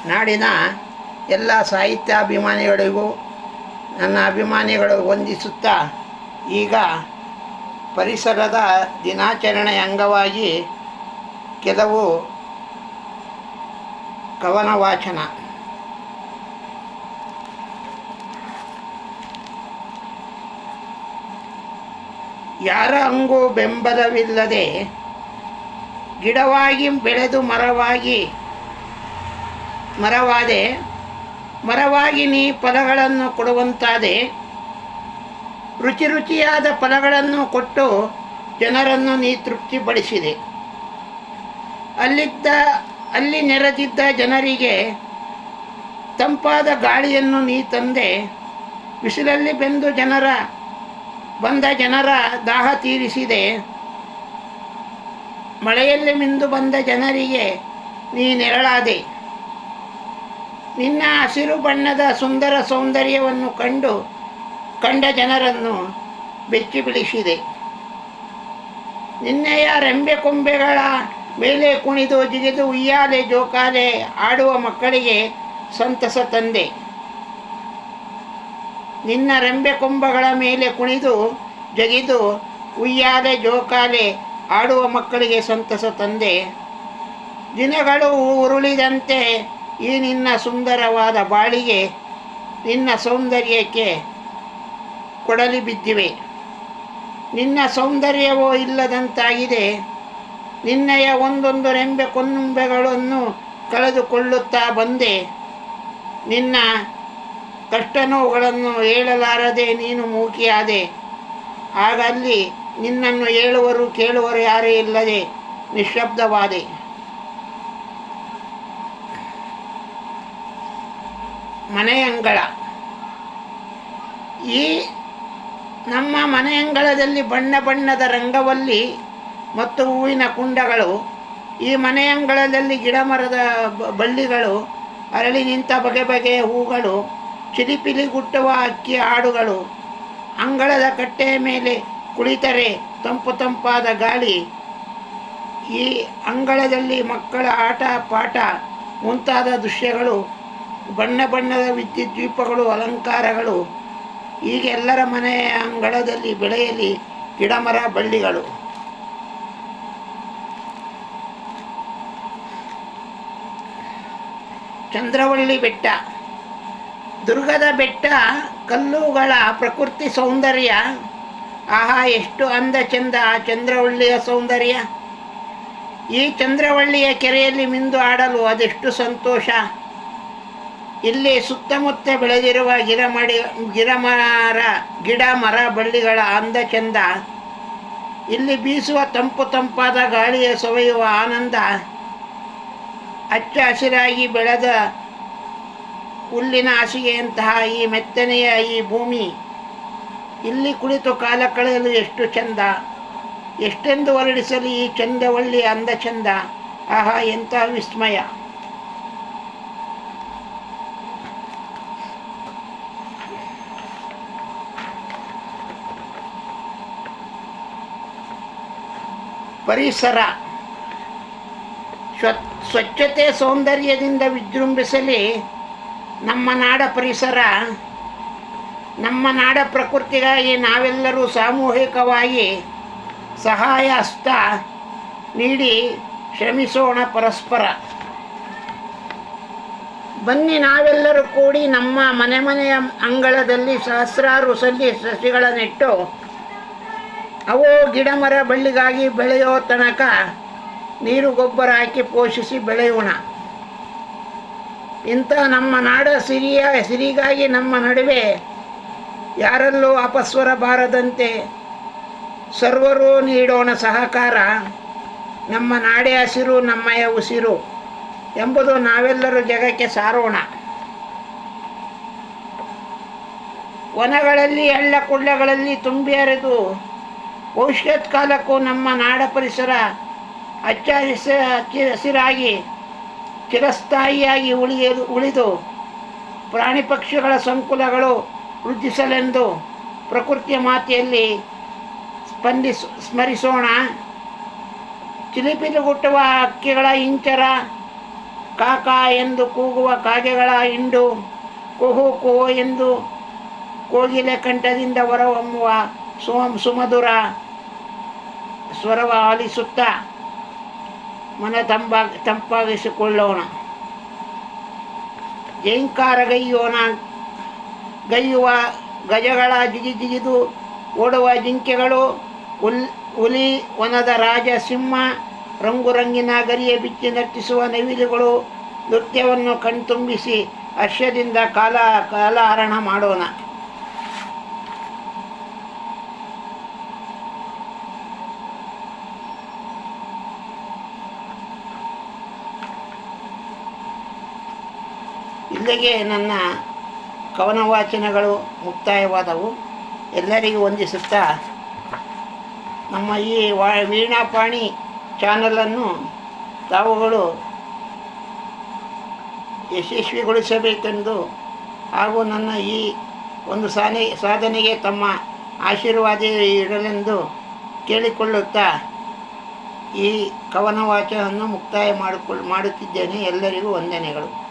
ನಾಡಿನ ಎಲ್ಲ ಸಾಹಿತ್ಯಾಭಿಮಾನಿಗಳಿಗೂ ನನ್ನ ಅಭಿಮಾನಿಗಳು ವಂದಿಸುತ್ತಾ, ಈಗ ಪರಿಸರದ ದಿನಾಚರಣೆ ಅಂಗವಾಗಿ ಕೆಲವು ಕವನ ವಾಚನ. ಯಾರ ಹಂಗೂ ಬೆಂಬಲವಿಲ್ಲದೆ ಗಿಡವಾಗಿ ಬೆಳೆದು ಮರವಾಗಿ ನೀ ಫಲಗಳನ್ನು ಕೊಡುವಂತಾದೆ. ರುಚಿಯಾದ ಫಲಗಳನ್ನು ಕೊಟ್ಟು ಜನರನ್ನು ನೀ ತೃಪ್ತಿಪಡಿಸಿದೆ. ಅಲ್ಲಿ ನೆರೆದಿದ್ದ ಜನರಿಗೆ ತಂಪಾದ ಗಾಳಿಯನ್ನು ನೀ ತಂದೆ. ಬಿಸಿಲಲ್ಲಿ ಬಂದ ಜನರ ದಾಹ ತೀರಿಸಿದೆ. ಮಳೆಯಲ್ಲಿ ಮಿಂದು ಬಂದ ಜನರಿಗೆ ನೀ ನೆರಳಾದೆ. ನಿನ್ನ ಹಸಿರು ಬಣ್ಣದ ಸುಂದರ ಸೌಂದರ್ಯವನ್ನು ಕಂಡ ಜನರನ್ನು ಬೆಚ್ಚಿ ಬೀಳಿಸಿದೆ. ನಿನ್ನೆಯ ರೆಂಬೆ ಕೊಂಬೆಗಳ ಮೇಲೆ ಕುಣಿದು ಜಿಗಿದು ಉಯ್ಯಾಲೆ ಜೋಕಾಲೆ ಆಡುವ ಮಕ್ಕಳಿಗೆ ಸಂತಸ ತಂದೆ. ನಿನ್ನ ರೆಂಬೆ ಕೊಂಬೆಗಳ ಮೇಲೆ ಕುಣಿದು ಜಗಿದು ಉಯ್ಯಾಲೆ ಜೋಕಾಲೆ ಆಡುವ ಮಕ್ಕಳಿಗೆ ಸಂತಸ ತಂದೆ. ದಿನಗಳು ಉರುಳಿದಂತೆ ಈ ನಿನ್ನ ಸುಂದರವಾದ ಬಾಳಿಗೆ ನಿನ್ನ ಸೌಂದರ್ಯಕ್ಕೆ ಕೊಡಲಿ ಬಿದ್ದಿವೆ. ನಿನ್ನ ಸೌಂದರ್ಯವೋ ಇಲ್ಲದಂತಾಗಿದೆ. ನಿನ್ನೆಯ ಒಂದೊಂದು ರೆಂಬೆ ಕೊಂಬೆಗಳನ್ನು ಕಳೆದುಕೊಳ್ಳುತ್ತಾ ಬಂದೆ. ನಿನ್ನ ಕಷ್ಟ ನೋವುಗಳನ್ನು ಹೇಳಲಾರದೆ ನೀನು ಮೂಕಿಯಾದೆ. ಆಗ ಅಲ್ಲಿ ನಿನ್ನನ್ನು ಹೇಳುವರು ಕೇಳುವರು ಯಾರೇ ಇಲ್ಲದೆ ನಿಶ್ಶಬ್ದವಾದೆ. ಮನೆಯಂಗಳ. ಈ ನಮ್ಮ ಮನೆಯಂಗಳದಲ್ಲಿ ಬಣ್ಣ ಬಣ್ಣದ ರಂಗವಲ್ಲಿ ಮತ್ತು ಹೂವಿನ ಕುಂಡಗಳು. ಈ ಮನೆಯಂಗಳದಲ್ಲಿ ಗಿಡ ಮರದ ಬಳ್ಳಿಗಳು, ಅರಳಿ ನಿಂತ ಬಗೆ ಬಗೆಯ ಹೂಗಳು, ಚಿಲಿಪಿಲಿ ಗುಟ್ಟುವ ಅಕ್ಕಿ ಹಾಡುಗಳು. ಅಂಗಳದ ಕಟ್ಟೆಯ ಮೇಲೆ ಕುಳಿತರೆ ತಂಪಾದ ಗಾಳಿ. ಈ ಅಂಗಳದಲ್ಲಿ ಮಕ್ಕಳ ಆಟ ಪಾಠ ಮುಂತಾದ ದೃಶ್ಯಗಳು, ಬಣ್ಣ ಬಣ್ಣದ ವಿದ್ಯುತ್ ದೀಪಗಳು, ಅಲಂಕಾರಗಳು. ಹೀಗೆ ಎಲ್ಲರ ಮನೆಯ ಅಂಗಳದಲ್ಲಿ ಬೆಳೆಯಲಿ ಗಿಡಮರ ಬಳ್ಳಿಗಳು. ಚಂದ್ರವಳ್ಳಿ ಬೆಟ್ಟ. ದುರ್ಗದ ಬೆಟ್ಟ ಕಲ್ಲುಗಳ ಪ್ರಕೃತಿ ಸೌಂದರ್ಯ. ಆಹಾ, ಎಷ್ಟು ಅಂದ ಚಂದ ಆ ಚಂದ್ರವಳ್ಳಿಯ ಸೌಂದರ್ಯ. ಈ ಚಂದ್ರವಳ್ಳಿಯ ಕೆರೆಯಲ್ಲಿ ಮಿಂದು ಆಡಲು ಅದೆಷ್ಟು ಸಂತೋಷ. ಇಲ್ಲಿ ಸುತ್ತಮುತ್ತ ಬೆಳೆದಿರುವ ಗಿಡ ಮರ ಬಳ್ಳಿಗಳ ಅಂದ ಚಂದ. ಇಲ್ಲಿ ಬೀಸುವ ತಂಪಾದ ಗಾಳಿಯ ಸವೆಯುವ ಆನಂದ. ಹಚ್ಚ ಹಸಿರಾಗಿ ಬೆಳೆದ ಹುಲ್ಲಿನ ಹಾಸಿಗೆಯಂತಹ ಈ ಮೆತ್ತನೆಯ ಈ ಭೂಮಿ. ಇಲ್ಲಿ ಕುಳಿತು ಕಾಲ ಕಳೆಯಲು ಎಷ್ಟು ಚಂದ. ಎಷ್ಟೆಂದು ವರ್ಣಿಸಲು ಈ ಚಂದವಳ್ಳಿಯ ಅಂದ ಚಂದ. ಆಹಾ, ಎಂಥ ವಿಸ್ಮಯ. ಪರಿಸರ. ಸ್ವಚ್ಛತೆ ಸೌಂದರ್ಯದಿಂದ ವಿಜೃಂಭಿಸಲಿ ನಮ್ಮ ನಾಡ ಪರಿಸರ. ನಮ್ಮ ನಾಡ ಪ್ರಕೃತಿಗಾಗಿ ನಾವೆಲ್ಲರೂ ಸಾಮೂಹಿಕವಾಗಿ ಸಹಾಯ ಹಸ್ತ ನೀಡಿ ಶ್ರಮಿಸೋಣ ಪರಸ್ಪರ. ಬನ್ನಿ ನಾವೆಲ್ಲರೂ ಕೂಡಿ ನಮ್ಮ ಮನೆಯ ಅಂಗಳದಲ್ಲಿ ಸಹಸ್ರಾರು ಸಸಿಗಳ ನೆಟ್ಟು ಅವು ಗಿಡ ಮರ ಬಳ್ಳಿಗಾಗಿ ಬೆಳೆಯೋ ತನಕ ನೀರು ಗೊಬ್ಬರ ಹಾಕಿ ಪೋಷಿಸಿ ಬೆಳೆಯೋಣ. ಇಂಥ ನಮ್ಮ ನಾಡ ಸಿರಿಗಾಗಿ ನಮ್ಮ ನಡುವೆ ಯಾರಲ್ಲೂ ಅಪಸ್ವರ ಬಾರದಂತೆ ಸರ್ವರೂ ನೀಡೋಣ ಸಹಕಾರ. ನಮ್ಮ ನಾಡೇ ಹಸಿರು ನಮ್ಮಯ ಉಸಿರು ಎಂಬುದು ನಾವೆಲ್ಲರೂ ಜಗಕ್ಕೆ ಸಾರೋಣ. ವನಗಳಲ್ಲಿ ಹಳ್ಳ ಕೊಳ್ಳಗಳಲ್ಲಿ ತುಂಬಿ ಹರಿದು ಭವಿಷ್ಯತ್ ಕಾಲಕ್ಕೂ ನಮ್ಮ ನಾಡ ಪರಿಸರ ಹಚ್ಚ ಹಸಿರಾಗಿ ಚಿರಸ್ಥಾಯಿಯಾಗಿ ಉಳಿದು ಪ್ರಾಣಿ ಪಕ್ಷಿಗಳ ಸಂಕುಲಗಳು ವೃದ್ಧಿಸಲೆಂದು ಪ್ರಕೃತಿಯ ಮಾತೆಯಲ್ಲಿ ಸ್ಮರಿಸೋಣ. ಚಿಲಿಪಿಲಿಗುಟ್ಟುವ ಹಕ್ಕಿಗಳ ಇಂಚರ ಕಾಕಾ ಎಂದು ಕೂಗುವ ಕಾಗೆಗಳ ಹಿಂಡು, ಕುಹು ಕುಹು ಎಂದು ಕೋಗಿಲೆ ಕಂಠದಿಂದ ಹೊರಹೊಮ್ಮುವ ಸುಮಧುರ ಸ್ವರವ ಆಲಿಸುತ್ತಾ ಮನ ತಂಪಾಗಿಸಿಕೊಳ್ಳೋಣ. ಜೈಂಕಾರಗೈಯೋಣ. ಗೈಯುವ ಗಜಗಳ ಜಿಗಿಜಿಗಿದು ಓಡುವ ಜಿಂಕೆಗಳು, ಹುಲಿ, ವನದ ರಾಜ ಸಿಂಹ, ರಂಗುರಂಗಿನ ಗರಿಯ ಬಿಚ್ಚಿ ನರ್ತಿಸುವ ನವಿಲುಗಳು ನೃತ್ಯವನ್ನು ಕಣ್ತುಂಬಿಸಿ ಹರ್ಷದಿಂದ ಕಾಲಹರಣ ಮಾಡೋಣ. ಇಲ್ಲಿಗೆ ನನ್ನ ಕವನ ವಾಚನಗಳು ಮುಕ್ತಾಯವಾದವು. ಎಲ್ಲರಿಗೂ ವಂದಿಸುತ್ತಾ ನಮ್ಮ ಈ ವೀಣಾಪಾಣಿ ಚಾನಲನ್ನು ತಾವುಗಳು ಯಶಸ್ವಿಗೊಳಿಸಬೇಕೆಂದು ಹಾಗೂ ನನ್ನ ಈ ಒಂದು ಸಾಧನೆಗೆ ತಮ್ಮ ಆಶೀರ್ವಾದ ಇರಲೆಂದು ಕೇಳಿಕೊಳ್ಳುತ್ತಾ ಈ ಕವನ ವಾಚನವನ್ನು ಮುಕ್ತಾಯ ಮಾಡುತ್ತಿದ್ದೇನೆ. ಎಲ್ಲರಿಗೂ ವಂದನೆಗಳು.